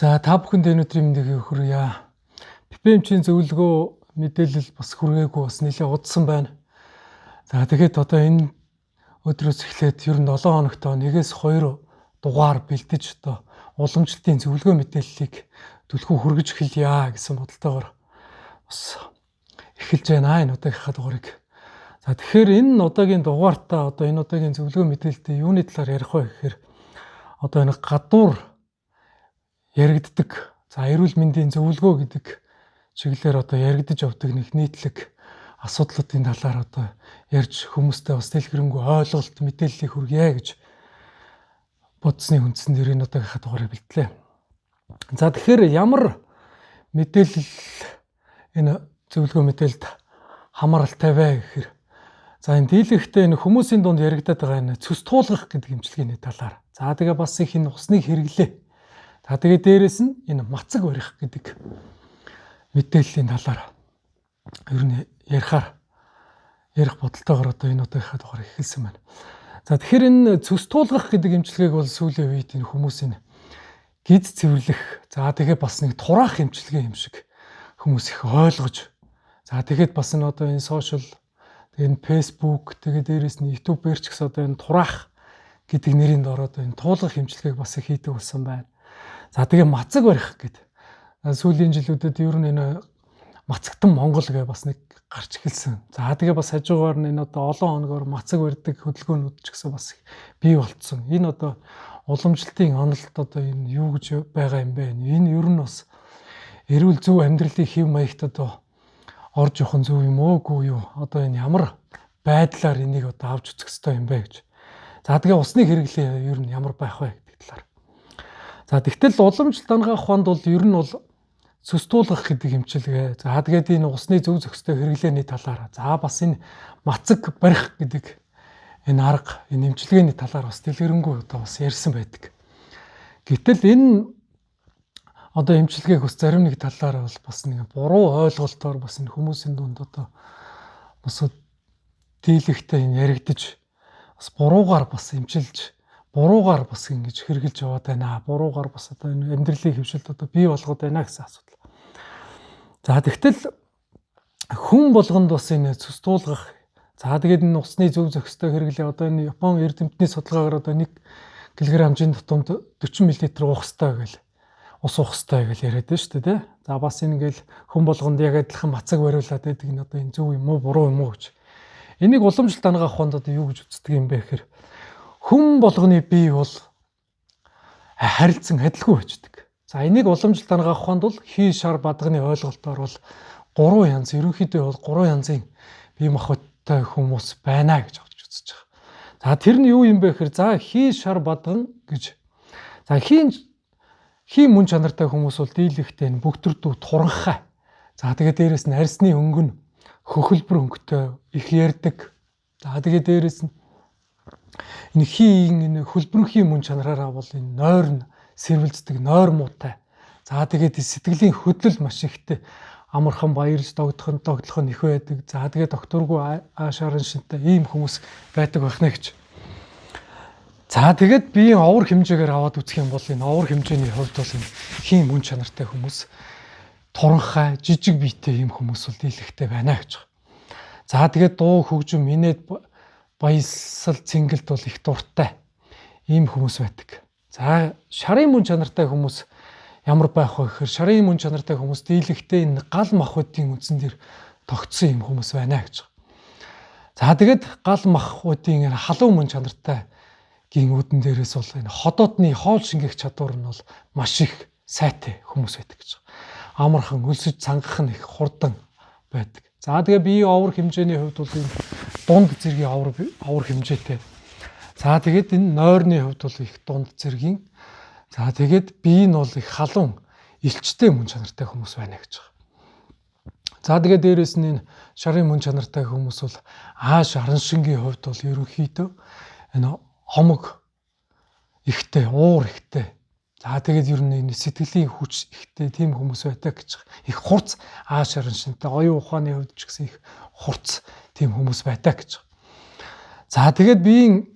За та бүхэнд өнөөдрийн мэндийг хүргье. PPM-ийн зөвлөгөө мэдээлэл бас хүргээгүй бас нэлээд удсан байна. За тэгээд одоо энэ өдрөөс эхлээд ер нь 7 хоногт нэгээс 2 дугаар бэлдэж одоо уламжлалтын зөвлөгөө мэдээллийг түлхүү хүргэж эхэлье гэсэн бодолтойгоор бас эхэлж байна энэ удаагийнхаа дугаарыг. За тэгэхээр энэ удаагийн дугаартаа одоо энэ удаагийн зөвлөгөө мэдээлэлтэй юуны талаар ярих вэ гэхээр одоо энэ гадуур яригддаг. За эрүүл мэндийн зөвлөгөө гэдэг чиглэлээр одоо яригдж явдаг нэг нийтлэг асуудлуудын талаар одоо ярьж хүмүүстэй бас дэлгэрэнгүй ойлголт мэдээллийг хүргье гэж бодсны үндсэн дээр энэ удаагийнхаа дугаарыг бэлтлээ. За тэгэхээр ямар мэдээлэл энэ зөвлөгөө мэдээлэлд хамааралтай вэ гэхээр за энэ дийлэхтэй энэ хүмүүсийн дунд яригдаад байгаа энэ цэс туулгах гэдэг эмчилгээний талаар. За тэгээ бас их энэ усныг хэрэглээ. За тэгээ дээрэс нь энэ мацаг барих гэдэг мэдээллийн талаар ер нь ярих бодолтойгоор одоо энэ удаагийнхаа дугаар эхэлсэн байна. За тэгэхээр энэ цэс туулгах гэдэг эмчилгээг бол сүүлийн үед энэ хүмүүсийн гид цэвэрлэх за тэгээ бас нэг тураах эмчилгээ юм шиг хүмүүс их ойлгож за тэгээд бас энэ одоо энэ сошиал тэгээ энэ фэйсбુક тэгээ дээрэс нь ютубээр ч гэсэн одоо энэ тураах гэдэг нэрийн дор одоо энэ туулгах эмчилгээг бас их хийдэг болсон байна. За тэгээ мацаг барих гэдэг. Сүүлийн жилүүдэд ер нь энэ мацагтан Монгол гэ бас нэг гарч эхэлсэн. За тэгээ бас хажуугаар нь энэ одоо олон хоногор мацаг барьдаг хөдөлгөөнүүд ч гэсэн бас бий болцсон. Энэ одоо уламжлалтын онолд одоо энэ юу гэж байгаа юм бэ? Энэ ер нь бас эрүүл зөв амьдралын хэв маягт одоо орж явах нь зөв юм уу үгүй юу? Одоо энэ ямар байдлаар энийг одоо авч үзэх хэрэгтэй юм бэ гэж. За тэгээ усны хэрэглээ ер нь ямар байх вэ гэдэг талаар. За тэгтэл уламжлалт ангаах ухаанд бол ер нь бол цэс туулгах гэдэг эмчилгээ. За тэгээд энэ усны зөв зохистой хэрэглээний талаар. За бас энэ мацаг барих гэдэг энэ арга, энэ эмчилгээний талаар бас дэлгэрэнгүй одоо бас ярьсан байдаг. Гэтэл энэ одоо эмчилгээг бас зарим нэг талаар бол бас нэг буруу ойлголтоор бас энэ хүмүүсийн дунд одоо бас дийлэхтэй энэ яригдж бас буруугаар бас эмчилж буруугаар бас ингэж хэрглэж яваад байна. Буруугаар бас одоо энэ амьдралын хөвшилд одоо бий болгоод байна гэсэн асуудал. За тэгтэл хүн болгонд бас энэ цэс туулгах за тэгээд энэ усны зөв зохистой хэрэглээ одоо энэ Япон эрдэмтний судалгаагаар одоо 1 кг хэмжээний тутамд 40 мл уух хэрэгтэй гэл ус уух хэрэгтэй гэл яриад байна шүү дээ тий. За бас энэ ингээл хүн болгонд яг адилхан мацаг бариулаад байдаг энэ одоо энэ зөв юм уу буруу юм уу гэж. Энийг уламжлалт ангаах ухаанд одоо юу гэж үздэг юм бэ гэхээр хүн болгоны бие бол харилцан адилгүй байждаг. За энийг уламжлалт ангаах ухаанд бол хий шар бадганы ойлголтоор бол 3 янз ерөнхийдөө бол 3 янзын бие махбодтой хүмүүс байна гэж авч үзэж байгаа. За тэр нь юу юм бэ гэхээр за хий шар бадган гэж. За хий мөн чанартай хүмүүс бол дийлэхтэй бүгдэрдүү туранхай. За тэгээд дээрэс нь арьсны өнгө нь хөхөлбөр өнгөтэй их ярддаг. За тэгээд дээрэс нь энэ хийн энэ хөлбөрөнхийн мөн чанараараа бол энэ нойр нь сэрвэлздэг нойр муутай. За тэгээд сэтгэлийн хөдлөл маш ихтэй амархан баярлж тогтлох нь их байдаг. За тэгээд докторгүй аашаарын шинтэй ийм хүмүүс байдаг байх нэ гэж. За тэгээд биеийн овор хэмжээгээр аваад үзэх юм бол энэ овор хэмжээний хувьд бол энэ хийн мөн чанартай хүмүүс туранхай жижиг биетэй ийм хүмүүс бол дийлэхтэй байна гэж. За тэгээд дуу хөгжим инээд баясал цэнгэлд бол их дуртай ийм хүмүүс байдаг. За шарын мөн чанартай хүмүүс ямар байх вэ гэхээр шарын мөн чанартай хүмүүс дийлэхтэй энэ гал махбодын үндсэн дээр тогтсон ийм хүмүүс байна гэж. За тэгээд гал махбодын халуун мөн чанартай гинүүдэн дээрээс бол энэ ходоодны хоол шингээх чадвар нь бол маш их сайтай хүмүүс байдаг гэж. Амархан өлсөж цангах нь их хурдан байдаг. За тэгээ биеийн овор хэмжээний хувьд бол энэ дунд зэргийн овор хэмжээтэй. За тэгээд энэ нойрны хувьд бол их дунд зэргийн. За тэгээд бие нь бол их халуун элчтэй мөн чанартай хүмүүс байна гэж байгаа. За тэгээд дээрэс нь энэ шарын мөн чанартай хүмүүс бол ааш аран шингийн хувьд бол ерөнхийдөө энэ хомог ихтэй, уур ихтэй. За тэгээд ер нь энэ сэтгэлийн хүч ихтэй тийм хүмүүс байдаг гэж байгаа. Их хурц ааш аран шинтэй, оюун ухааны хувьд ч гэсэн их хурц тийм хүмүүс байдаг гэж байгаа. За тэгээд биеийн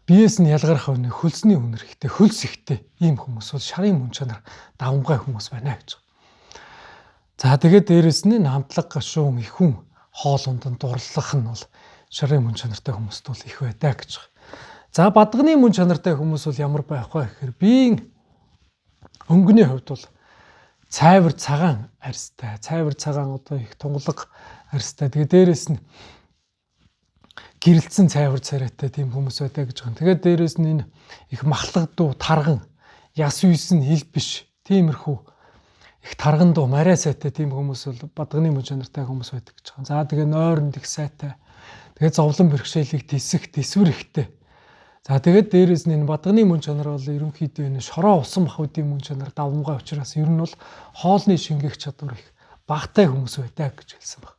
биеэс нь ялгарх өнө хөлсний үнэр ихтэй, хөлс ихтэй ийм хүмүүс бол шарын мөн чанар давмгай хүмүүс байна гэж. За тэгээд дээрэс нь хамтлаг гашуун их хүн хоол унданд дурлах нь бол шарын мөн чанартай хүмүүст бол их байдаг гэж. За бадганы мөн чанартай хүмүүс бол ямар байх вэ гэхээр биеийн өнгөний хувьд бол цайвар цагаан арьстай, цайвар цагаан одоо их тунгалаг арьстай. Тэгээд дээрэс нь гэрэлцсэн цайвар царайтай тийм хүмүүс байдаг гэж байна. Тэгээд дээрэс нь энэ их махлагдуу, тарган, яс үйс нь хил биш, тиймэрхүү их тарган дуу, марай сайтай тийм хүмүүс бол бадганы мөн чанартай хүмүүс байдаг гэж байна. За тэгээд нойронд их сайтай. Тэгээд зовлон бэрхшээлийг тисэх, тэсвэр ихтэй. За тэгээд дээрэс нь энэ бадганы мөн чанар бол ерөнхийдөө энэ шороо усан махбодын мөн чанар давмгай учраас ер нь бол хоолны шингээх чадвар их багатай хүмүүс байдаг гэж хэлсэн баг.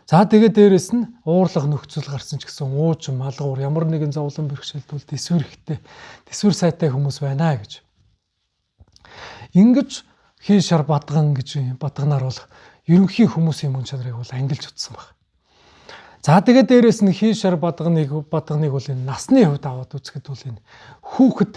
За тэгээд дээрэс нь уурлах нөхцөл гарсан ч гэсэн ууж, малгуур ямар нэгэн зовлон бэрхшээлд бол тэсвэр ихтэй, тэсвэр сайтай хүмүүс байна гэж. Ингэж хий шар бадган гэж бадганаар бол ерөнхий хүмүүсийн мөн чанарыг бол ангилж утсан баг. За тэгээд дээрэс нь хий шар бадганыг бол энэ насны хувьд аваад үзэхэд бол энэ хүүхэд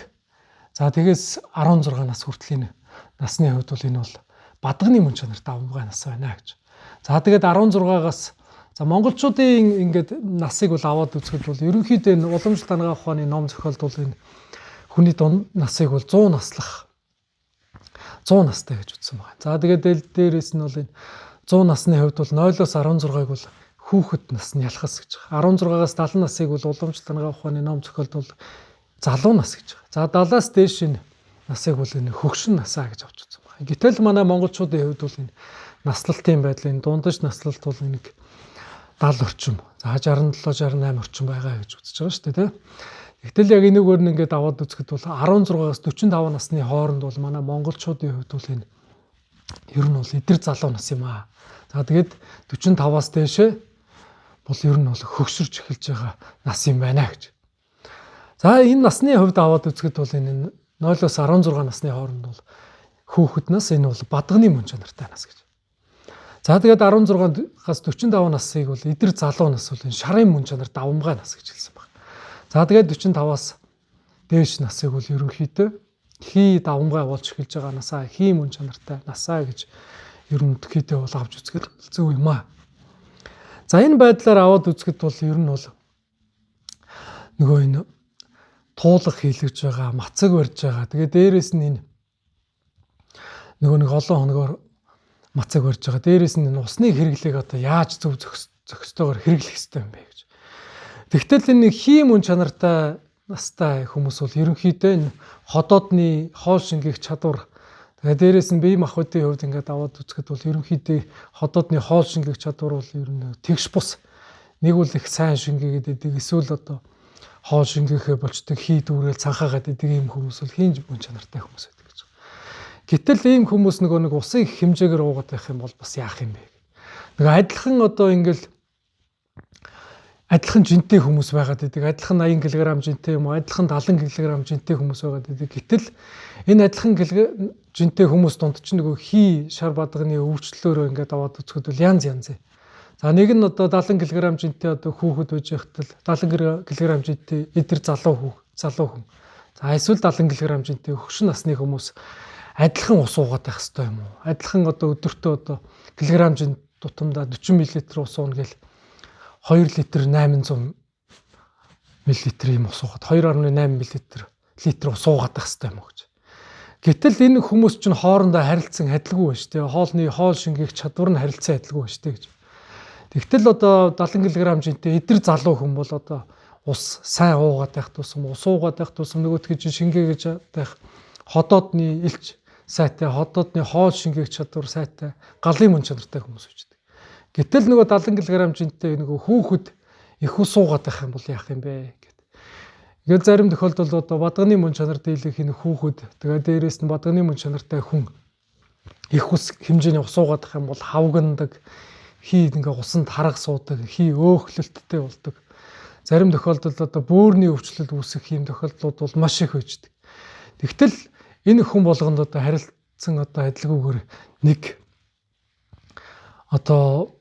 за тэгээс 16 нас хүртлийн насны хувьд бол энэ бол бадганы мөн чанар давмгай нас байна гэж. За тэгээд 16-аас за монголчуудын ингээд насыг бол аваад үзэхэд бол ерөнхийдөө энэ уламжлалт дарга ухааны ном зохиолд бол энэ хүний дунд насыг бол 100 настай гэж үзсэн байна. За тэгээд дээрэс нь бол энэ 100 насны хувьд бол 0-оос 16-ыг бол хүүхэд нас нь ялхас гэж. 16-аас 70 насыг бол уламжлалт дарга ухааны ном зохиолд бол залуу нас гэж. За 70-аас дээш энэ насыг бол энэ хөгшин насаа гэж авч үзсэн байна. Гэтэл манай монголчуудын хувьд бол энэ наслалтын байдлын дундаж наслалт бол нэг 70 орчим. За 67 68 орчим байгаа гэж үзэж байгаа шүү дээ, тийм. Гэтэл яг энэгээр нь ингээд аваад үзэхэд бол 16-аас 45 насны хооронд бол манай монголчуудын хувьд бол энэ ер нь бол эдэр залуу нас юм аа. За тэгээд 45-аас дээшээ бол ер нь бол хөгшөрч эхэлж байгаа нас юм байна гэж. За энэ насны хувьд аваад үзэхэд бол энэ 0-оос 16 насны хооронд бол хүүхэд нас, энэ бол бадганы мөн чанартай нас гэж. За тэгээд 16-аас 45 насыг бол эдэр залуу нас бол энэ шарын мөн чанар давмгай нас гэж хэлсэн байна. За тэгээд 45-аас дээш насыг бол ерөнхийдөө хий давмгай болж эхэлж байгаа насаа, хий мөн чанартай насаа гэж ерөнхийдөө бол авч үзэхэд зөв юм аа. За энэ байдлаар аваад үзэхэд бол ер нь бол нөгөө энэ туулах хийлгэж байгаа, мацаг барьж байгаа. Тэгээд дээрэс нь энэ нөгөө нэг олон хоногоор мацаг барьж байгаа. Дээрэс нь энэ усны хэрэглээг одоо яаж зөв зохистойгоор хэрэглэх ёстой юм бэ гэж. Тэгтэл энэ хий мөн чанартай настай хүмүүс бол ерөнхийдөө энэ ходоодны хоол шингээх чадвар. Тэгээд дээрэс нь бие махбодын хувьд ингээд аваад үзэхэд бол ерөнхийдөө ходоодны хоол шингээх чадвар бол ер нь тэгш бус. Нэг үл их сайн шингээгээд идэг, эсвэл одоо хоол шингээхээ болчдөг, хий дүүрэл цанхаагаад идэг ийм хүмүүс бол хийн мөн чанартай хүмүүс байдаг гэж. Гэтэл ийм хүмүүс нэг усын их хэмжээгээр уугаад байх юм бол бас яах юм бэ? Нэг адилхан одоо ингээл адилхан жинтэй хүмүүс байгаад идэг, адилхан 80 кг жинтэй юм уу, адилхан 70 кг жинтэй хүмүүс байгаад идэг. Гэтэл энэ адилхан жинтэй хүмүүс дунд чинь нөгөө хий шар бадганы өвчлөлөөрөө ингээд аваад үзэхэд бол янз. За нэг нь одоо 70 кг жинтэй одоо хүүхэд байж байхад 70 кг жинтэй эдэр залуу хүн. За эсвэл 70 кг жинтэй хөгшин насны хүмүүс адилхан ус уугаад байх хэрэгтэй юм уу? Адилхан одоо өдөртөө одоо кг жин тутамдаа 40 мл ус ууна гэл 2 литр 800 мл юм ус уугаад 2.8 литр ус уугаад байх хэрэгтэй юм уу гэж. Гэтэл энэ хүмүүс чинь хоорондоо харилцсан адилгүй байна шүү дээ. Хоолны хоол шингээх чадвар нь харилцсан адилгүй байна шүү дээ гэж. Тэгтэл одоо 70 кг жинтэй эдэр залуу хүн бол одоо ус сайн уугаад байх тусам, ус уугаад байх тусам нөгөөдгөө чинь шингээгэж байх ходоодны элч сайтай, ходоодны хоол шингээх чадвар сайтай, галын мөн чанартай хүмүүс үүждэг. Гэтэл нөгөө 70 кг жинтэй нөгөө хүүхэд их ус уугаад байх юм бол яах юм бэ гэд. Ингээл зарим тохиолдолд одоо бадганы мөн чанар дийлэх энэ хүүхэд, тэгээд дээрээс нь бадганы мөн чанартай хүн их ус хэмжээний ус уугаад байх юм бол хавгандаг, хий ингээ усанд хараг суудаг, хий өөхлөлттэй болдог. Зарим тохиолдолд одоо бөөрийн өвчлөл үүсэх юм тохиолдлууд бол маш их байждаг. Тэгтэл энэ хүн болгонд одоо харилцсан одоо адилгүйгээр нэг одоо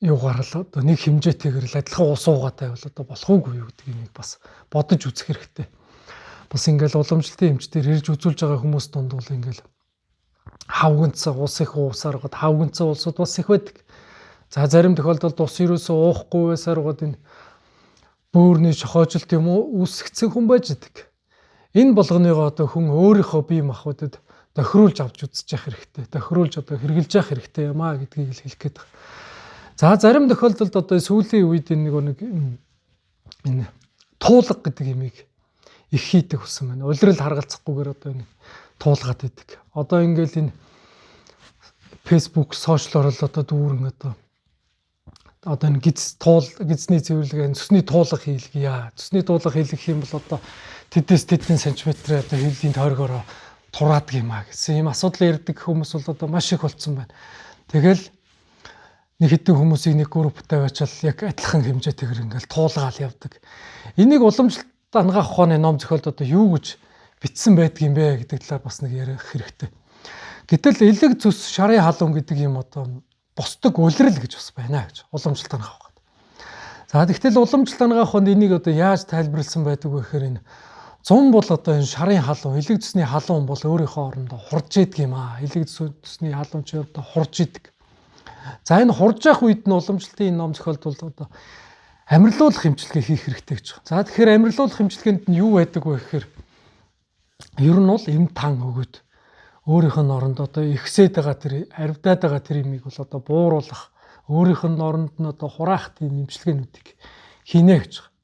юугаар л одоо нэг хэмжээтэйгээр л адилхан ус уугаатай бол одоо болох уугүй юу гэдгийг бас бодож үзэх хэрэгтэй. Бас ингээл уламжлалтын эмчтэр ирж үзүүлж байгаа хүмүүс дунд бол ингээл хавганцсан ус их уусаар гоод хавганцсан улсууд бас их байдаг. За зарим тохиолдолд ус ерөөсөө уухгүй байсаар гоод энэ бөөрийн шохоожилт юм уу үүсгэсэн хүн байж идэг. Энэ болгоныгоо одоо хүн өөрийнхөө бие махбодод тохируулж авч үзэж явах хэрэгтэй. Тохируулж одоо хэрэгжилж явах хэрэгтэй юм аа гэдгийг л хэлэх гээд байна. За зарим тохиолдолд одоо сүүлийн үед энэ туулга гэдэг юмыг их хийдэг болсон байна. Улирал харгалзахгүйгээр одоо энэ туулгаад идэг. Одоо ингээл энэ Facebook, сошиал орол одоо дүүрэн одоо энэ гизний цэвэрлэгээ цэсний туулга хийлгийа. Цэсний туулга хийлгэх юм бол одоо тэдээс тэдэн сантиметр одоо хилийн тойргоор тураадаг юм а гэсэн ийм асуудал ярьдаг хүмүүс бол одоо маш их болцсон байна. Тэгэл нэг хэдэн хүмүүсийг нэг групптэй байчаал яг адилхан хэмжээтэйгээр ингээл туулгаал явдаг. Энийг уламжлалт ангаах ухааны ном зохиолд одоо юу гэж бичсэн байдг юм бэ гэдэг талаар бас нэг ярих хэрэгтэй. Гэтэл элэг зүс шарын халуун гэдэг юм одоо босдог улирал гэж бас байна гэж уламжлалт ангаах ухаанд. За тэгтэл уламжлалт ангаах ухаанд энийг одоо яаж тайлбарлсан байдаг вэ гэхээр энэ зун бол одоо энэ шарын халуун, элэг зүсний халуун бол өөрийнхөө орондоо хурж идэг юм аа. Элэг зүсний халуун ч одоо хурж идэг. За энэ хурж явах үед нь уламжлалтын ном зохиолд бол одоо амьрлуулах эмчилгээ хийх хэрэгтэй гэж байна. За тэгэхээр амьрлуулах эмчилгээнд нь юу байдаг вэ гэхээр ер нь бол эм тан өгöd өөрийнх нь оронд одоо ихсээд байгаа тэр арвдаад байгаа тэр имийг бол одоо бууруулах, өөрийнх нь оронд нь одоо хураах тийм эмчилгээнүүдийг хийнэ гэж байна.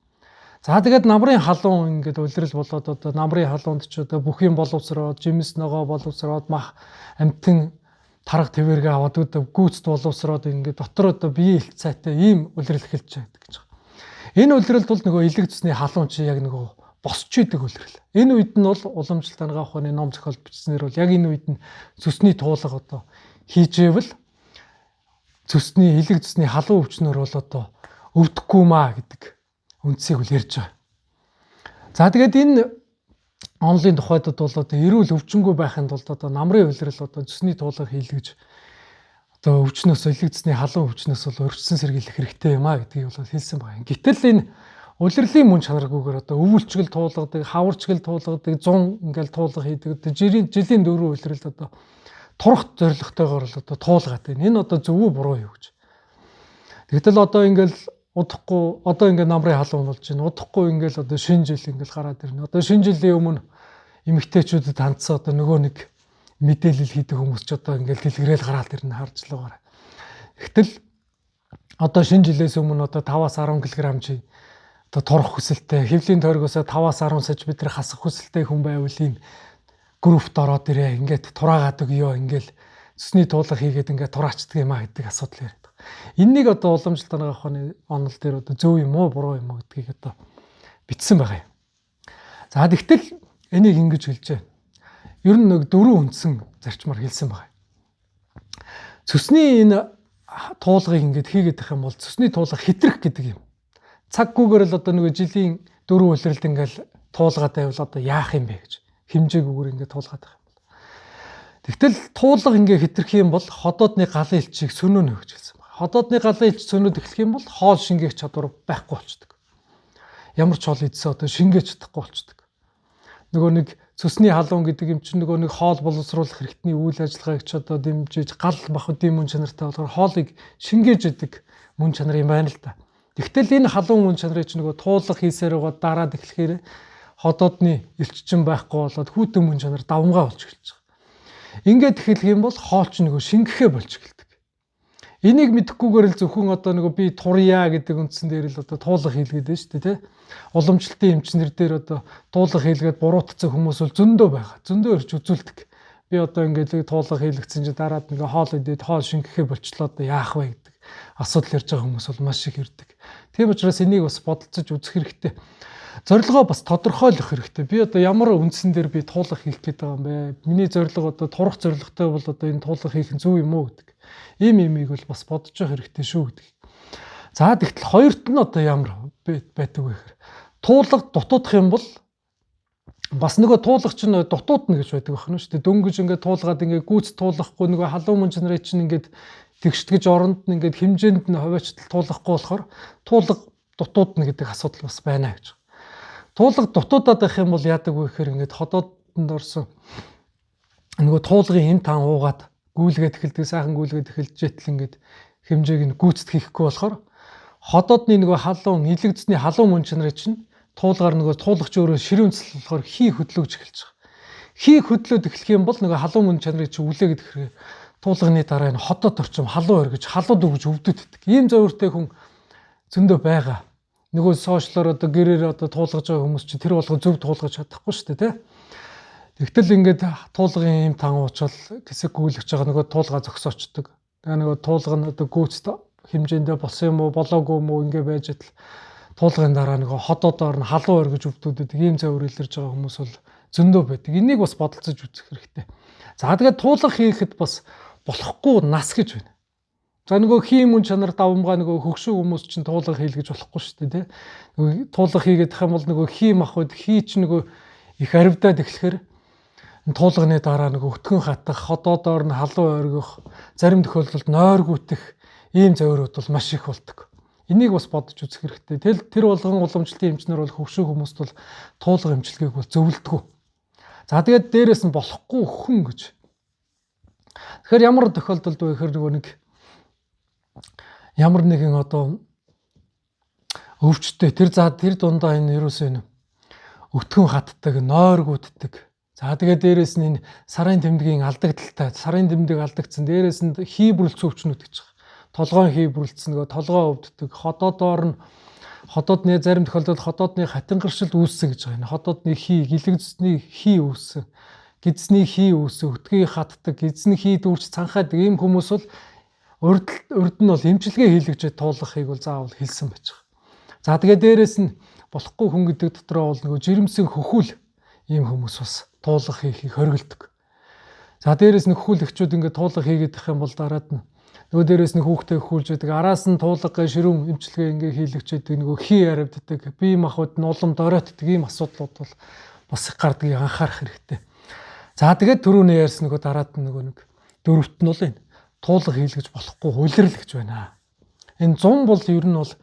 За тэгээд намрын халуун ингээд улирал болоод одоо намрын халуунд ч одоо бүх юм боловсроод, жимс ногоо боловсроод, мах амтэн тарга твэргээ аваад одоо гүйцэд боловсроод ингээд дотор одоо биеийн их цайтай ийм улирал эхэлж байдаг гэж байна. Энэ улиралд бол нөгөө элэг зүсний халуун чи яг нөгөө босч идэг улирал. Энэ үед нь бол уламжлалт ангаах ухааны ном зохиол бичснээр бол яг энэ үед нь зүсний туулга одоо хийжээвэл зүсний элэг зүсний халуун өвчнөр бол одоо өвдөхгүй маа гэдэг үндсийг үл ярьж байгаа. За тэгээд энэ онлын тухайдад бол одоо эрүүл өвчнгүй байхын тулд одоо намрын улирал одоо зүсний туулга хийлгэж одоо өвчнөөс элэг зүсний халуун өвчнөөс бол өрчсөн сэргийлэх хэрэгтэй юм а гэдгийг бол хэлсэн байна. Гэтэл энэ улирлын мөн чанаргүйгээр одоо өвөлчгөл туулгадаг, хаварчгэл туулгадаг, зун ингээл туулга хийдэг. Одоо жилийн 4 улиралд одоо турах зорилготойгоор л одоо туулгаад байна. Энэ одоо зөв үү буруу юу гэж. Тэгтэл одоо ингээл удахгүй одоо ингээд намрын халуун болж байна. Удахгүй ингээл одоо шинэ жил ингээл гараад ирнэ. Одоо шинэ жилийн өмнө эмэгтэйчүүдэд хандсан одоо нөгөө нэг мэдээлэл хийдэг хүмүүс ч одоо ингээл дэлгэрэл гараад ирнэ харж л байгаа. Гэтэл одоо шинэ жилээс өмнө одоо 5-аас 10 кг чи одоо турах хүсэлтэй, хэвлийн тойргоос 5-аас 10 см хасах хүсэлтэй хүн байвал ийм группт ороод ирээ. Ингээд тураагаад өгөө. Ингээл цэсний туулга хийгээд ингээд тураачдаг юм а гэдэг асуудал яриад. Энэнийг одоо уламжлалт ангаах ухааны онол дээр одоо зөв юм уу, буруу юм уу гэдгийг одоо бичсэн байгаа юм. За тэгтэл энийг ингэж хэлж байна. Ер нь нэг 4 үндсэн зарчмаар хэлсэн байгаа. Цэсний энэ туулгыг ингээд хийгээд байх юм бол цэсний туулга хэтрэх гэдэг юм. Цаггүйгээр л одоо нөгөө жилийн 4 улиралд ингээд туулгаад байвал одоо яах юм бэ гэж хэмжээгүйгээр ингээд туулгаад байх юм бол. Тэгтэл туулга ингээд хэтрэх юм бол ходоодны галын элчийг сөнөөнө гэж хэлсэн байна. Ходоодны галын элч сөнөөд эхлэх юм бол хоол шингээх чадвар байхгүй болчдөг. Ямар ч хоол идсэн одоо шингээж чадахгүй болчдөг. Нөгөө нэг цөсний халуун гэдэг юм чинь нөгөө нэг хоол боловсруулах хэрэгтний үйл ажиллагааг ч одоо дэмжиж гал махбодын мөн чанартай болохоор хоолыг шингээж идэг мөн чанар юм байна л да. Тэгтэл энэ халуун мөн чанарыг ч нөгөө туулга хийсээр байгаа дараад эхлэхээр ходоодны элччин байхгүй болоод хүйтэн мөн чанар давмгай болж эхэлж байгаа. Ингээд эхлэх юм бол хоол ч нөгөө шингэхээ болж эхэлдэг. Энийг мэдэхгүйгээр л зөвхөн одоо нөгөө би турья гэдэг үндсэн дээр л одоо туулга хийлгээд байна шүү дээ, тий. Уламжлалтын эмчнэр дээр одоо туулга хийлгээд буруутгсан хүмүүс бол зөндөө байгаа. Зөндөө ирж үзүүлдэг. Би одоо ингээд туулга хийлгцэн чи дараад ингээ хоол идээд хоол шингэхээ болчлоо одоо яах вэ гэдэг асуудал ярьж байгаа хүмүүс бол маш их ирдэг. Тийм учраас энийг бас бодолцож үзэх хэрэгтэй. Зорилгоо бас тодорхойлох хэрэгтэй. Би одоо ямар үндсэн дээр би туулга хийх гээд байгаа юм бэ? Миний зорилго одоо турах зорилготой бол одоо энэ туулга хийх нь зөв юм уу гэдэг. Ийм имийг бол бас бодож явах хэрэгтэй шүү гэдэг. За тэгтэл хоёрт нь одоо ямар байдаг вэ гэхээр туулга дутуудах юм бол бас нөгөө туулах чинь дутууд нь гэж байдаг байна шүү дээ. Дөнгөж ингээд туулгаад ингээд гүйц туулахгүй нөгөө халуун мөн чанарын чинь ингээд тэгштгэж оронд нь ингээд хэмжээнд нь хуваачтал туулахгүй болохоор туулга дутууд нь гэдэг асуудал бас байна гэж. Туулга дутуудаад байх юм бол яадаг вэ гэхээр ингээд ходоодонд орсон нөгөө туулгын эм тан уугаад гүйлгээд эхэлдэг, сайхан гүйлгээд эхэлж жетэл ингээд хэмжээг нь гүйцэтгэх хийхгүй болохоор ходоодны нөгөө халуун илэгдсэний халуун мөн чанарыг чинь туулгаар нөгөө туулагч өөрөө ширүүнцэл болохоор хий хөдлөж эхэлж байгаа. Хий хөдлөөд эхлэх юм бол нөгөө халуун мөн чанарыг чинь үлээгээд ирэхээр туулганы дараа энэ ходоод орчим халуун өргөж халууд өгж өвдөд иддэг. Ийм зөвөртэй хүн зөндөө байгаа. Нөгөө сошиалор одоо гэрээр одоо туулгаж байгаа хүмүүс чинь тэр болгоо зөв туулгаж чадахгүй шүү дээ, тий. Тэгтэл ингээд туулгын юм тан уучвал хэсэг гүйлгэж байгаа нөгөө туулга зогсоочдөг. Тэгээ нөгөө туулга нь одоо гүйцэд хэмжээндээ болсон юм уу, болоогүй юм уу ингээ байж идэл туулгын дараа нөгөө ходоодоор нь халуун өргөж өвдөдөд ийм зөвөр илэрж байгаа хүмүүс бол зөндөө байдаг. Энийг бас бодолцож үзэх хэрэгтэй. За тэгээд туулга хийхэд бас болохгүй нас гэж байна. За нөгөө хий мөн чанар давмгаа нөгөө хөгшүү хүмүүс чинь туулга хийлгэж болохгүй шүү дээ, тий. Нөгөө туулга хийгээд их юм бол нөгөө хий махуд хий чинь нөгөө их аривдаад эхлэхээр туулганы дараа нөгөө өтгөн хатах, ходоодоор нь халуун өргөх, зарим тохиолдолд нойр гүтэх ийм зөвөрүүд бол маш их болдог. Энийг бас бодож үзэх хэрэгтэй. Тэр болгон уламжлалтын эмчнэр бол хөгшүү хүмүүст бол туулга эмчилгээг бол зөвлөдгөө. За тэгээд дээрэс нь болохгүй хүн гэж. Тэгэхээр ямар тохиолдолд вэ гэхээр нөгөө нэг ямар нэгэн одоо өвчтөй тэр дундаа энэ ерөөсөө энэ өтгөн хатдаг, нойр гүтдэг. За тэгээд дээрэс нь энэ сарын тэмдгийн алдагдaltaй, сарын тэмдэг алдагдсан. Дээрэс нь хий бүрэлцэн өвчнүүд гэж байгаа. Толгойн хий бүрэлцсэн, нөгөө толгой өвддөг. Ходоодны зарим тохиолдолд ходоодны хатангаршилт үүссэн гэж байгаа. Энэ ходоодны хий, гэлэгдсний хий үүссэн, гидсний хий үүссэн, өтгий хатдаг, гидсний хий дүүрч цанхаадаг ийм хүмүүс бол урд нь бол эмчилгээ хийлгэж туулгахыг бол заавал хэлсэн байж байгаа. За тэгээд дээрэс нь болохгүй хүн гэдэг дотроо бол нөгөө жирэмсэн хөхүүл ийм хүмүүс бас туулга хийхийг хориглодог. За дээрэс нь хөхүүлэгчүүд ингээд туулга хийгээд их юм бол дараад нь нөгөө дээрэс нь хүүхдээ хөхүүлж байдаг. Араас нь туулга ширүүн эмчилгээ ингээд хийлгчээдэг, нөгөө хий аравддаг, бие махбод нь улам доройтдаг ийм асуудлууд бол бас их гардгийг анхаарах хэрэгтэй. За тэгээд түрүүний ярьсан нөгөө дараад нь нөгөө нэг дөрөвт нь бол энэ туулга хийлгэж болохгүй улирал гэж байна. Энэ 100 бол ер нь бол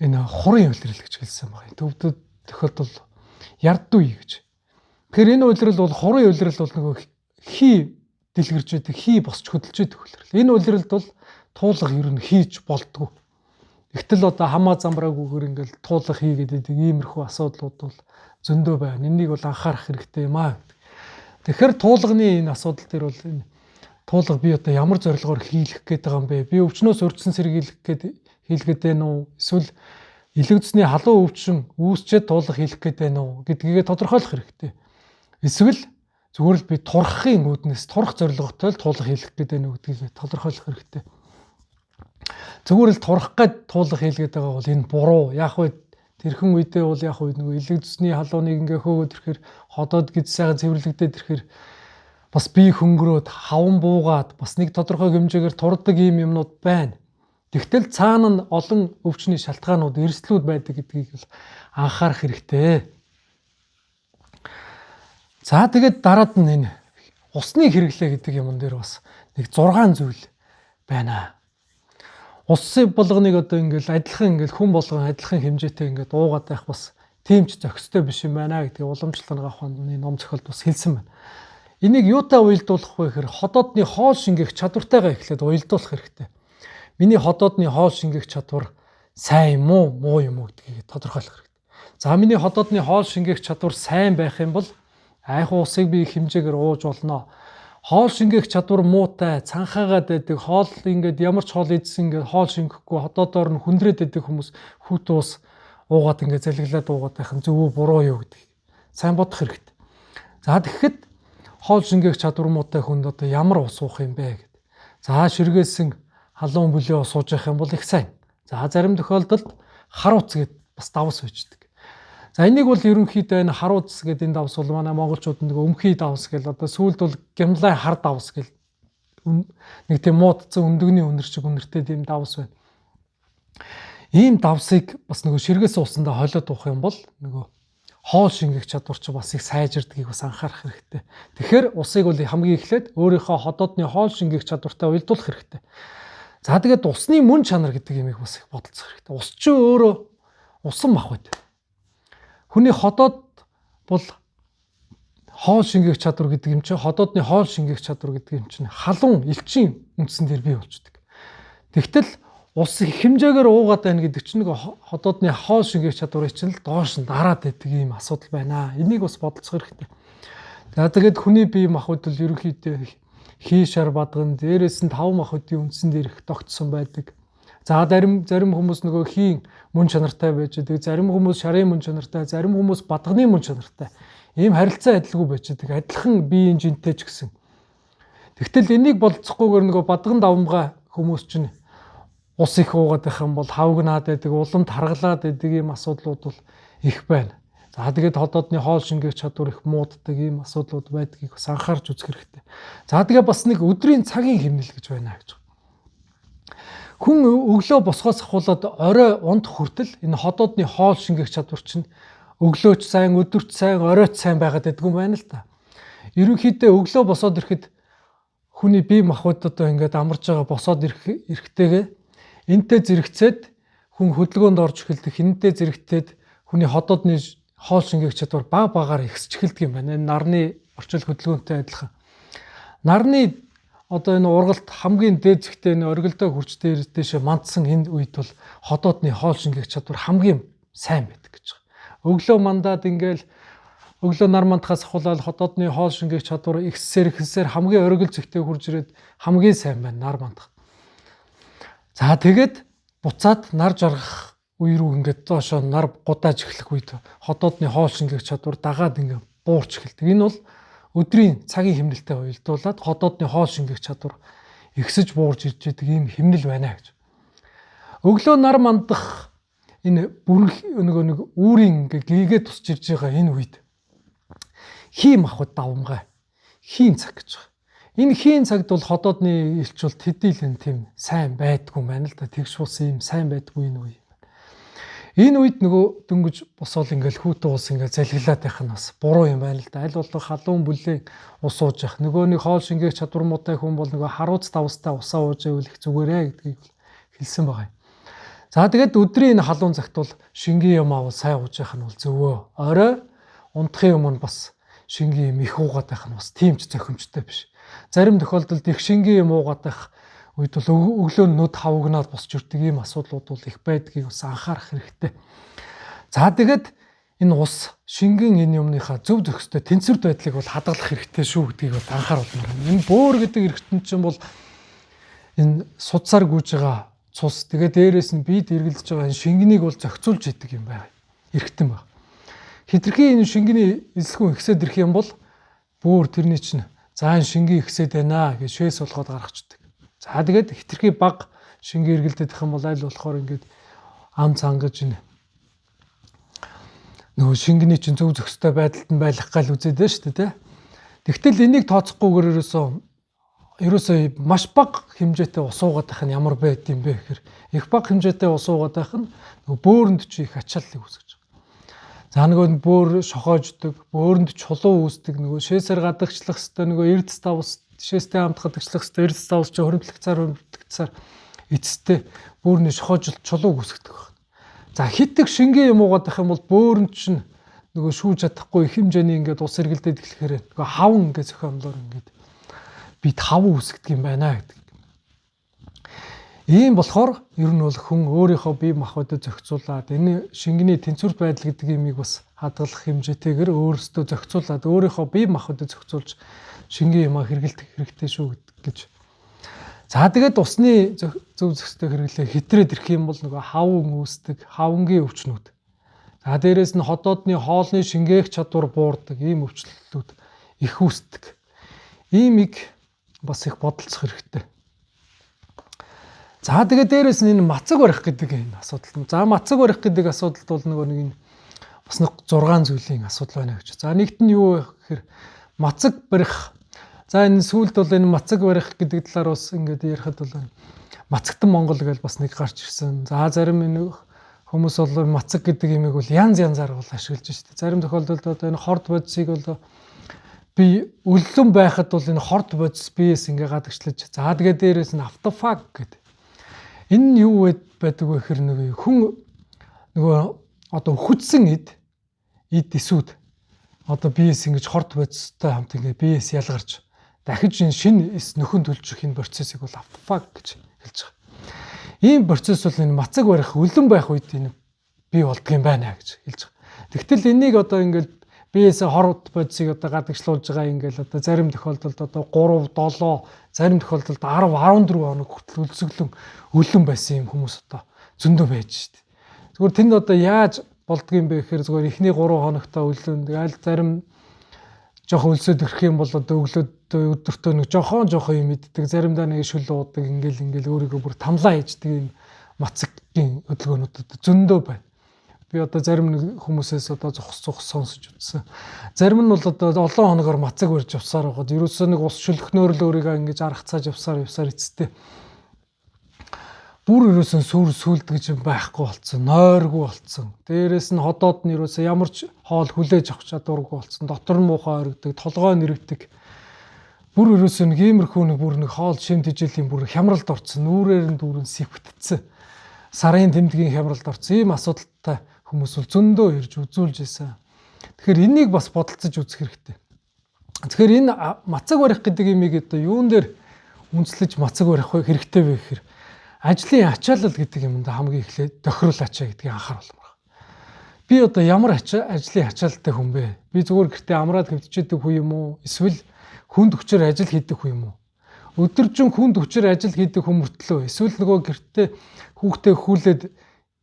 энэ хурын улирал гэж хэлсэн байна. Төвдөд тохиолдол ярдгүй гэж. Тэгэхээр энэ улирал бол хурын улирал бол нөгөө хий дэлгэрж байдаг, хий босч хөдөлж байдаг улирал. Энэ улиралд бол туулга ер нь хийж болдгоо. Гэвтэл одоо хамаа замбраагүйгээр ингээл туулга хийгээд байдаг иймэрхүү асуудлууд бол зөндөө байна. Энийг бол анхаарах хэрэгтэй юм аа. Тэгэхээр туулганы энэ асуудал дээр бол энэ туулга би одоо ямар зорилгоор хийлгэх гээд байгаа юм бэ? Би өвчнөөс урьдчилан хийлгээд байна уу? Эсвэл илэгдсэний халуун өвчин үүсчээд туулга хийлгэх гээд байна уу гэдгийг тодорхойлох хэрэгтэй. Эсвэл зүгээр л би турхахын үүднээс турах зорилготой л туулга хийлгэх гээд байна уу гэдгийг тодорхойлох хэрэгтэй. Зүгээр л турах гээд туулга хийлгээд байгаа бол энэ буруу. Яг вэ тэрхэн үедээ бол яг вэ нөгөө илэгдсэний халууныг ингээ хөөгд ирэхээр ходоод гид сайхан цэвэрлэгдээд ирэхээр бас бие хөнгөрөөд хаван буугаад бас нэг тодорхой хэмжээгээр турдаг ийм юмнууд байна. Тэгтэл цаана нь олон өвчний шалтгаанууд, эрсдлүүд байдаг гэдгийг л анхаарах хэрэгтэй. За тэгээд дараад нь энэ усны хэрэглээ гэдэг юмн дээр бас нэг 6 зүйл байна. Ус болгоныг одоо ингээл адилхан ингээл хүн болгон адилхан хэмжээтэй ингээд уугаад байх бас тийм ч зохистой биш юм байна гэдгийг уламжлалт авахны ном зохиолд бас хэлсэн байна. Энийг юутай уялдуулах вэ гэхээр ходоодны хоол шингээх чадвартайгаа эхлээд уялдуулах хэрэгтэй. Миний ходоодны хоол шингээх чадвар сайн юм уу, муу юм уу гэдгийг тодорхойлох хэрэгтэй. За миний ходоодны хоол шингээх чадвар сайн байх юм бол айхуу усыг би их хэмжээгээр ууж болно. Хоол шингээх чадвар муутай, цанхаагаад байдаг, хоол ингээд ямар ч хоол идсэн ингээд хоол шингэхгүй ходоодоор нь хүндрээд байдаг хүмүүс хүүтэн ус уугаад ингээд залглаад уугаад байх нь зөв үү буруу юу гэдгийг сайн бодох хэрэгтэй. За тэгэхэд хоол шингээх чадвар муутай хүнд одоо ямар ус уух юм бэ гэдэг. За ширгээсэн халуун бүлээн ус ууж явах юм бол их сайн. За зарим тохиолдолд харууц гэд бас давс үйждэг. За энийг бол ерөнхийдөө энэ харууц гэдэг энэ давс бол манай монголчууд нэг өмхий давс гэл одоо сүүлд бол гямлай хар давс гэл нэг тийм муудцсан өндөгний үнэр шиг үнэртэй тийм давс байна. Ийм давсыг бас нөгөө ширгээсэн усандаа холиод уух юм бол нөгөө хоол шингэх чадвар ч бас их сайжирдгийг бас анхаарах хэрэгтэй. Тэгэхээр усыг бол хамгийн эхлээд өөрийнхөө ходоодны хоол шингэх чадвартай уялдуулах хэрэгтэй. За тэгээд усны мөн чанар гэдэг юмыг бас их бодолцох хэрэгтэй. Ус чинь өөрөө усан мах байд. Хүний ходоод бол хоол шингээх чадвар гэдэг юм чинь ходоодны хоол шингээх чадвар гэдэг юм чинь халуун элчин үндсэн дээр бий болчдөг. Тэгтэл ус их хэмжээгээр уугаад байна гэдэг чинь нэг ходоодны хоол шингээх чадварыг чинь л доош нь дараад байдаг юм асуудал байна. Энийг бас бодолцох хэрэгтэй. За тэгээд хүний бие махбод бол ерөнхийдөө хий шар бадган дээрээс нь 5 махбодын үндсэн дээр их тогтсон байдаг. За зарим хүмүүс нөгөө хийн мөн чанартай байж байгаа. Зарим хүмүүс шарын мөн чанартай, зарим хүмүүс бадганы мөн чанартай. Ийм харилцаа адилгүй байж байгаа. Адилхан биеийн жинтэй ч гэсэн. Тэгтэл энийг болцохгүйгээр нөгөө бадган давмгай хүмүүс чинь ус их уугаад байх юм бол хавгнаад байдаг, улам таргалаад байдаг ийм асуудлууд бол их байна. За тэгээд ходоодны хоол шингээх чадвар их мууддаг ийм асуудлууд байдгийг бас анхаарч үзэх хэрэгтэй. За тэгээд бас нэг өдрийн цагийн хэмнэл гэж байна гэж. Хүн өглөө босгоос ахуулаад орой унд хүртэл энэ ходоодны хоол шингээх чадвар чинь өглөөч сайн, өдөрч сайн, оройч сайн байгаад байдгүй юм байна л та. Ерөнхийдөө өглөө босоод ирэхэд хүний бие махбод одоо ингээд амарж байгаа босоод ирэхтэйгээ энтэй зэрэгцээд хүн хөдөлгөөнд орж эхэлдэг, хинэнтэй зэрэгтээд хүний ходоодны хоол шингээх чадвар багаар ихсэж эхэлдэг юм байна. Энэ нарны орчил хөдөлгөөнтэй адилхан. Нарны одоо энэ ургалт хамгийн дээд зэгтээ энэ оргилдоо хурц дээшээ мандсан энэ үед бол ходоодны хоол шингээх чадвар хамгийн сайн байдаг гэж байна. Өглөө мандаад ингээл өглөө нар мандахаас ахуулаад ходоодны хоол шингээх чадвар ихсээр хамгийн оргил зэгтээ хурж ирээд хамгийн сайн байна нар мандах. За тэгээд буцаад нар жаргах үе рүү ингээд доошоо нар гудааж эхлэх үед ходоодны хоол шингээх чадвар дагаад ингээд буурч эхэлдэг. Энэ бол өдрийн цагийн хэмнэлтэй уялдуулаад ходоодны хоол шингээх чадвар ихсэж буурж ирж байгаа ийм хэмнэл байна гэж. Өглөө нар мандах энэ нэг үүрийн ингээ гээгээ тусч ирж байгаа энэ үед хийм махбод давмгай хийн цаг гэж байна. Энэ хийн цагт бол ходоодны элчүүлт хэдийлэн тийм сайн байдгүй юм байна л да. Тэгш ус ийм сайн байдгүй энэ үе. Энэ үед нөгөө дөнгөж босоол ингээл хүүтэн ус ингээл залгилаад байх нь бас буруу юм байна л да. Аль болох халуун бүлээн ус ууж явах. Нөгөө нэг хоол шингээх чадвар муутай хүн бол нөгөө харууц давстай усаа ууж ивэл их зүгээрээ гэдгийг хэлсэн байгаа юм. За тэгээд өдрийн энэ халуун цагт бол шингийн юм аавал сайн ууж явах нь бол зөвөө. Орой унтахын өмнө бас шингийн юм их уугаад байх нь бас тийм ч зохимжтой биш. Зарим тохиолдолд их шингийн юм уугаад байх үед бол өглөө нүд хавгнаад босч ирдэг ийм асуудлууд бол их байдгийг бас анхаарах хэрэгтэй. За тэгээд энэ ус шингэн энэ юмныхаа зөв зохистой тэнцвэрт байдлыг бол хадгалах хэрэгтэй шүү гэдгийг бол анхааруулмаар байна. Энэ бөөр гэдэг эргэтэн чинь бол энэ судсаар гүйж байгаа цус тэгээд дээрээс нь бид эргэлдэж байгаа энэ шингэнийг бол зохицуулж идэг юм байна. Эргэтэн байна. Хитрхи энэ шингэний эсэлгүн ихсээд ирэх юм бол бөөр тэрний чинь за энэ шингийн ихсээд байна гэж шээс болгоод гаргачдаг. За тэгээд хитрхи баг шингээ эргэлдэх юм бол аль болохоор ингээд ам цангаж ин нөгөө шингэний чинь зөв зохистой байдалд нь байх гал үзээд байна шүү дээ. Тэгтэл энийг тооцохгүйгээр ерөөсөө маш бага хэмжээтэй ус уугаад байх нь ямар байд юм бэ гэхээр их бага хэмжээтэй ус уугаад байх нь нөгөө бөөрөнд чи их ачааллыг үүсгэж байгаа. За нөгөө бөөр шохоождөг, бөөрөнд чулуу үүсдэг, нөгөө шээсээр гадагчлах хэвээр нөгөө эрдэс давс шээстэй хамт гадагчлах хэвээр эрдэс давс чи хөрөмтлөгцаар эцэстээ бөөрний шохоожлт чулуу үүсгдэг байна. За хитэг шингээ юм уугаад байх юм бол бөөрөнд чинь нөгөө шүүж чадахгүй их хэмжээний ингээд ус эргэлдээд эхлэхээр нөгөө хавн ингээд зохиомлоор ингээд бид хав үүсгдэг юм байна гэдэг. Ийм болохоор ер нь бол хүн өөрийнхөө бие махбодыг зохицуулаад энэ шингэний тэнцвэр байдал гэдэг юмыг бас хадгалах хэмжээтэйгээр өөрсдөө зохицуулаад өөрийнхөө бие махбодыг зохицуулж шингээ юмаа хэрэглэх хэрэгтэй шүү гэж. За тэгээд усны зөв зохистой хэрэглээ хэтрээд ирэх юм бол нөгөө хавн үүсдэг, хавнгийн өвчнүүд. За дээрэс нь ходоодны хоолны шингээх чадвар буурдаг ийм өвчлөлтүүд их үүсдэг. Иймийг бас их бодолцох хэрэгтэй. За тэгээд дээрэс нь энэ мацаг барих гэдэг энэ асуудал. За мацаг барих гэдэг асуудалд бол нөгөө нэг энэ бас нэг 6 зүйлийн асуудал байна гэж. За нэгт нь юу вэ гэхээр мацаг барих. За энэ сүүлд бол энэ мацаг барих гэдэг талаар бас ингээд ярихад бол мацагтан Монгол гэж бас нэг гарч ирсэн. За зарим энэ хүмүүс бол мацаг гэдэг юмыг бол янз янзаар бол ашиглаж штэ. Зарим тохиолдолд одоо энэ хорд бодисыг бол би өллөн байхад бол энэ хорд бодис биес ингээ гадагшлаж. За тэгээд дээрээс нь автофаг гэдэг. Энэ нь юу байдаг вэ гэхээр нэг хүн нөгөө одоо хүчсэн эд эсүүд одоо биес ингэж хорт бодистой хамт ингэ биес ялгарч дахиж энэ шинэ эс нөхөн төлжих энэ процессыг бол автофаг гэж хэлж байгаа. Ийм процесс бол энэ мацаг барих үлэн байх үед энэ бий болдго юм байна гэж хэлж байгаа. Тэгтэл энийг одоо ингээд биесээ хорт бодисыг одоо гадагшлуулж байгаа ингээд одоо зарим тохиолдолд одоо 3, 7, зарим тохиолдолд 10, 14 хоног хүртэл өлсгөлөн үлэн байсан юм хүмүүс одоо зөндөө байж штэ. Зүгээр тэнд одоо яаж болдго юм бэ гэхээр зүгээр эхний 3 хоногтоо үлэн аль зарим жоохон өлсөд ирэх юм бол одоо өглөөд өдөртөө нэг жоохон юм иддэг, заримдаа нэг шүл уудаг, ингээл өөрийгөө бүр тамлаа хийждэг юм мацгийн хөдөлгөөнүүд зөндөө байна. Би одоо зарим нэг хүмүүсээс одоо зогс сонсож үзсэн. Зарим нь бол одоо олон хоногоор мацаг барьж явсаар байгаад ерөөсөө нэг ус шүлхнөөр л өөрийгөө ингэж аргацааж явсаар эцэстээ бүр ерөөсөн сүлдгэж байхгүй болцсон, нойргүй болцсон. Дээрээс нь ходоод нь ерөөсөө ямар ч хоол хүлээж авах чадваргүй болцсон. Дотор нь муухай оригддаг, толгой нэрвдэг. Бүр ерөөсөө нэг иймэрхүү нэг хоол шимт ижилийн бүр хямралд орцсон, нүрээр нь дүүрэн сивгдсэн. Сарын тэмдгийн хямралд орцсон. Ийм асуудалтай хүмүүс бол зөндөө ирж үзүүлж байсан. Тэгэхээр энийг бас бодолцож үзэх хэрэгтэй. Тэгэхээр энэ мацаг барих гэдэг имийг одоо юун дээр үндэслэж мацаг барих хэрэгтэй вэ гэхээр ажлын ачаалал гэдэг юмд хамгийн эхлээд тохирол ачаа гэдгийг анхаарал байна. Би одоо ямар ажлын ачаалалтай хүн бэ? Би зүгээр гэртээ амраад хөвчөдөг хүн юм уу? Эсвэл хүнд хүчээр ажил хийдэг хүн юм уу? Өдөржин хүнд хүчээр ажил хийдэг хүн мөртлөө эсвэл нөгөө гэртээ хүүхдээ хүүлээд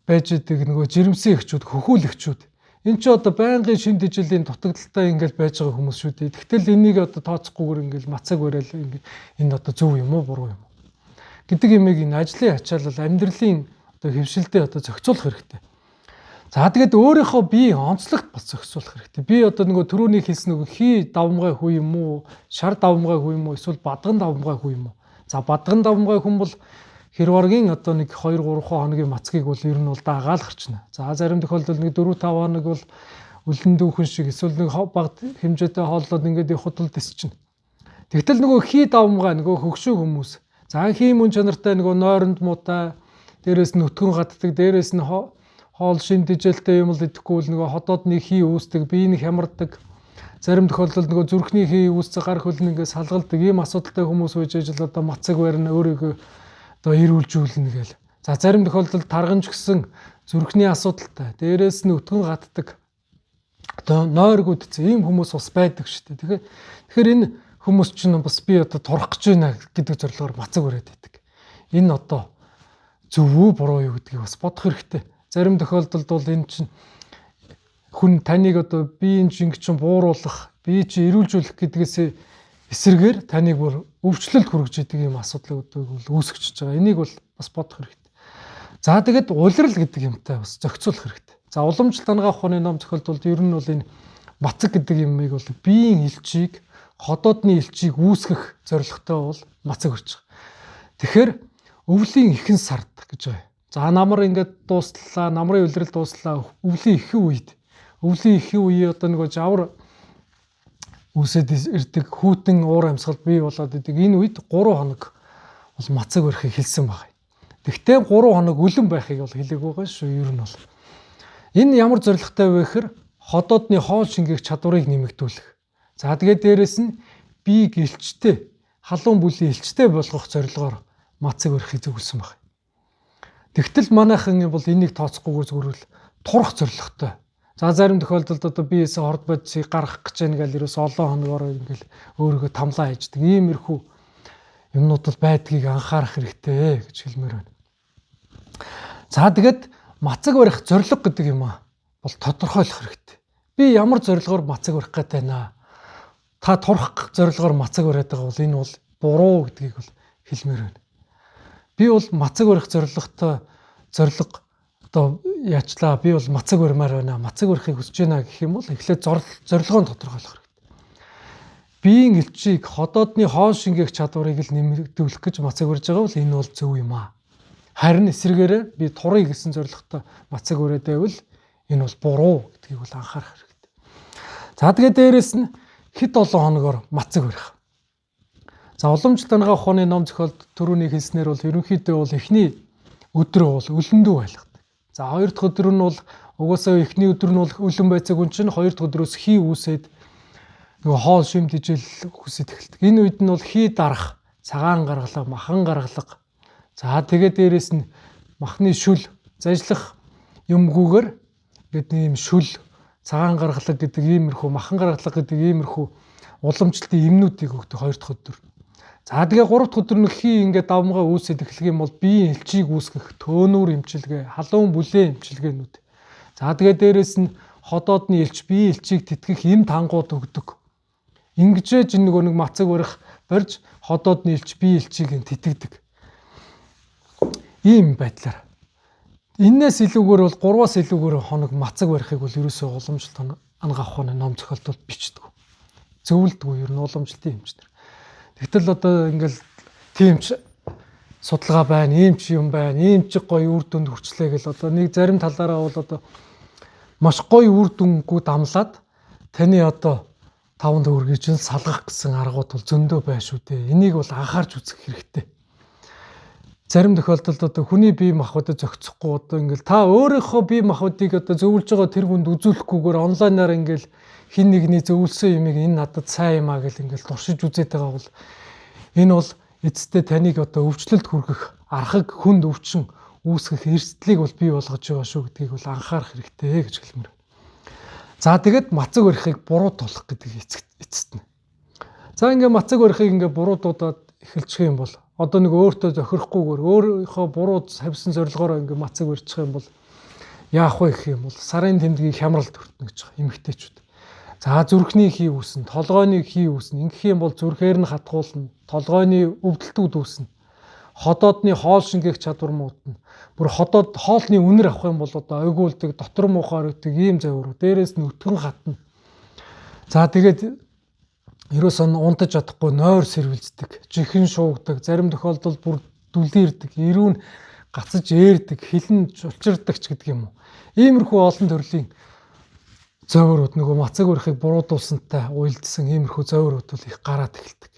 байж идэг нөгөө жирэмсэн эхчүүд, хөхүүлэгчүүд. Энд чи одоо байнгын шинэ дэжлийн дутагдaltaй ингээл байж байгаа хүмүүс шүү дээ. Тэгтэл энийг одоо тооцохгүйгээр ингээл мацаг барайл энэ одоо зөв юм уу, буруу юм уу гэдэг юмыг энэ ажлын ачаалал амьдралын одоо хөвшилдээ одоо зохицуулах хэрэгтэй. За тэгээд өөрийнхөө бие онцлогт бас зохицуулах хэрэгтэй. Би одоо нөгөө түрүүний хэлсэн нөгөө хий давмгай хүн юм уу, шар давмгай хүн юм уу, эсвэл бадган давмгай хүн юм уу? За бадган давмгай хүн бол хэрваргийн одоо нэг 2, 3 хоногийн мацгийг бол ер нь бол даагаал гарчна. За зарим тохиолдолд нэг 4, 5 хоног бол үлэн дүүхэн шиг эсвэл нэг бага хэмжээтэй хооллоод ингээд явхад л дэсчихнэ. Тэгтэл нөгөө хий давмгай нөгөө хөгшөө хүмүүс. За хий мөн чанартай нөгөө нойронд муутай, дээрээс нь өтгөн гаддаг, дээрээс нь хоол шин дэжэлтэй юм л идэхгүй л нөгөө ходоодны хий үүсдэг, биеийг хямардаг. Зарим тохиолдолд нөгөө зүрхний хий үүсдэг, гар хөлн ингээд салгалдаг ийм асуудалтай хүмүүс байж ижил одоо мацаг барина өөрийгөө одоо эрүүлжүүлнэ гээл. За зарим тохиолдолд тарганж гисэн зүрхний асуудалтай, дээрээс нь өтгөн гаддаг. Одоо нойргуудцсан ийм хүмүүс бас байдаг шүү дээ. Тэгэхээр энэ хүмүүс чинь бас би одоо турах гэж байна гэдэг зорилгоор мацаг бариад байдаг. Энэ одоо зөв үү буруу юу гэдгийг бас бодох хэрэгтэй. Зарим тохиолдолд бол энэ чинь хүн таныг одоо би энэ шинг чинь бууруулах, би чи эрүүлжүүлэх гэдгээс эсрэгээр таныг бүр өвчлөлт хүргэж идэг юм асуудлуудыг бол үүсгэж байгаа. Энийг бол бас бодох хэрэгтэй. За тэгэд улирал гэдэг юмтай бас зохицуулах хэрэгтэй. За уламжлалт ангаах ухааны ном зохиолдолд ер нь бол энэ мацаг гэдэг юмыг бол биеийн элчийг, ходоодны элчийг үүсгэх зорилготой бол мацаг барьж байгаа. Тэгэхээр өвлийн ихэнх сард гэж байна. За намар ингээд дууслаа, намрын улирал дууслаа, өвлийн ихэн үе одоо нөгөө жавар үсэд ирдэг хүүтэн уур амьсгал бий болоод идэг. Энэ үед 3 хоног бол мацаг барихыг хэлсэн байна. Тэгвэл 3 хоног үлэн байхыг бол хэлээг байгаа шүү ер нь бол. Энэ ямар зорилготой вэ гэхээр ходоодны хоол шингээх чадварыг нэмэгдүүлэх. За тэгээд дээрэс нь биеийг элчтэй, халуун бүлийн элчтэй болгох зорилгоор мацаг барихыг зөвлөсөн байна. Тэгтэл манайхан бол энийг тооцохгүйгээр зүгээр л турах зорилготой. За зарим тохиолдолд одоо биеэсээ хорд бодисыг гаргах гэж байгаа гэл ерөөс олон хоногоор ингээл өөрийгөө тамлаа хийждэг. Иймэрхүү юмнууд бол байдгийг анхаарах хэрэгтэй гэж хэлмээр байна. За тэгээд мацаг барих зорилго гэдэг юм бол тодорхойлох хэрэгтэй. Би ямар зорилгоор мацаг барих гэдэг байна. Та турах зорилгоор мацаг бариад байгаа бол энэ бол буруу гэдгийг бол хэлмээр байна. Би бол мацаг барих зорилго одоо яачлаа би бол мацаг барьмаар байна. Мацаг барихыг хүсэж байна гэх юм бол эхлээд зорилгоо тодорхойлох хэрэгтэй. Биеийн элчийг, ходоодны хоол шингээх чадварыг л нэмэгдүүлэх гэж мацаг барьж байгаа бол энэ бол зөв юм аа. Харин эсрэгээрээ би турыг гэсэн зорилготой мацаг бариад байвал энэ бол буруу гэдгийг бол анхаарах хэрэгтэй. За тэгээд дээрэс нь хэд олон хоногоор мацаг барих. За уламжлалт ангаах ухааны ном зохиолд түрүүний хэлснээр бол ерөнхийдөө бол эхний өдрөө бол өлөндөө байлгадаг. За 2 дахь өдөр нь бол угаасаа эхний өдөр нь бол өлөн байцааг чинь 2 дахь өдрөөс хий үүсээд нөгөө хоол шимтжил хүсэж эхэлдэг. Энэ үед нь бол хий дарах, цагаан гаргалга, махан гаргалга. За тэгээд дээрэс нь махны шүл зажлах юмгүйгээр гэдэг ийм шүл, цагаан гаргалга гэдэг иймэрхүү, махан гаргалга гэдэг иймэрхүү уламжлалтын эмнүүдийг өгдөг 2 дахь өдөр. За тэгээ 3 дахь өдөр нь хий ингээд давмгаа үүсээд эхлэх юм бол биеийн элчийг үүсгэх төөнүүр эмчилгээ, халуун бүлээн эмчилгээнүүд. За тэгээ дээрэс нь ходоодны элч, биеийн элчийг тэтгэх эм тангууд өгдөг. Ингэжээж нөгөө нэг мацаг барих барьж ходоодны элч, биеийн элчийг тэтгэдэг. Ийм байдлаар. Иннээс илүүгээр бол 3-аас илүүгээр хоног мацаг барихыг бол ерөөсөө уламжлалт ангаах ухааны ном зохиолдол бичдэг. Зөвлөдгөө ер нь уламжлалтын эмчнэр. Тэгтэл одоо ингээл тиймч судалгаа байна, иймч юм байна, иймч гоё үр дүнд хүрчлээ гэл одоо нэг зарим талаараа бол одоо маш гоё үр дүнгүүд амлаад таны одоо 5 төгрөгийг чинь салгах гэсэн аргууд бол зөндөө байна шүү дээ. Энийг бол анхаарч үзэх хэрэгтэй. Зарим тохиолдолд одоо хүний бие махбодыг зохицохгүй одоо ингээл та өөрийнхөө бие махбодыг одоо зөвлөж байгаа тэр хүнд үзүүлэхгүйгээр онлайнаар ингээл хин нэгний зөвлөсөн юмыг энэ надад сайн юм а гэл ингээл туршиж үзээд байгаа бол энэ бол эцэстээ таныг одоо өвчлөлт хүргэх архаг хүнд өвчин үүсгэх эрсдлийг бол бий болгож байгаа шүү гэдгийг бол анхаарах хэрэгтэй гэж хэлмээр. За тэгээд мацаг барихыг буруутгах гэдэг эцэст нь. За ингээ мацаг барихыг ингээ буруутуудаад эхэлчих юм бол одоо нэг өөртөө зохирохгүйгээр өөрийнхөө буруу тавьсан зорилгоороо ингээ мацаг барьчих юм бол яах вэ гэх юм бол сарын тэмдгийг хямралд өртнө гэж байгаа эмэгтэйчүүд. За зүрхний хий үүснэ, толгойн хий үүснэ. Ингэх юм бол зүрхээр нь хатгуулна, толгойн өвдөлтүүд үүснэ. Ходоодны хоол шингээх чадвар муудна. Бүр ходоод хоолны үнэр авах юм бол одоо ойгуулдаг, дотор муухаар өгдөг ийм завир. Дээрээс нь өтгөн хатна. За тэгээд ерөөсөн унтаж чадахгүй нойр сэрвэлздэг, жихэн шуугдаг, зарим тохиолдолд бүр дүлээрдэг, ирүүн гацаж ээрдэг, хилэн чулчирдаг ч гэдэг юм уу. Иймэрхүү олон төрлийн зовирууд нөгөө мацаг барихыг буруутгуулсантай уйлдсан иймэрхүү зовирууд бол их гараад эхэлдэг.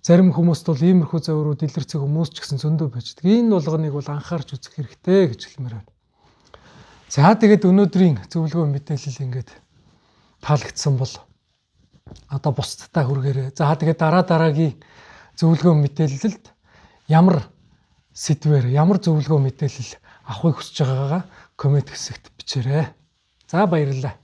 Зарим хүмүүст бол иймэрхүү зовирууд илэрцэх хүмүүс ч гэсэн зөндөө байждаг. Энэ болгоныг бол анхаарч үзэх хэрэгтэй гэж хэлмээр байна. За тэгээд өнөөдрийн зөвлөгөө мэдээлэл ингээд таалагдсан бол одоо бусдтай хүргээрэй. За тэгээд дараагийн зөвлөгөө мэдээлэлд ямар сэдвээр ямар зөвлөгөө мэдээлэл авахыг хүсэж байгаагаа комент хэсэгт бичээрэй. За баярлалаа.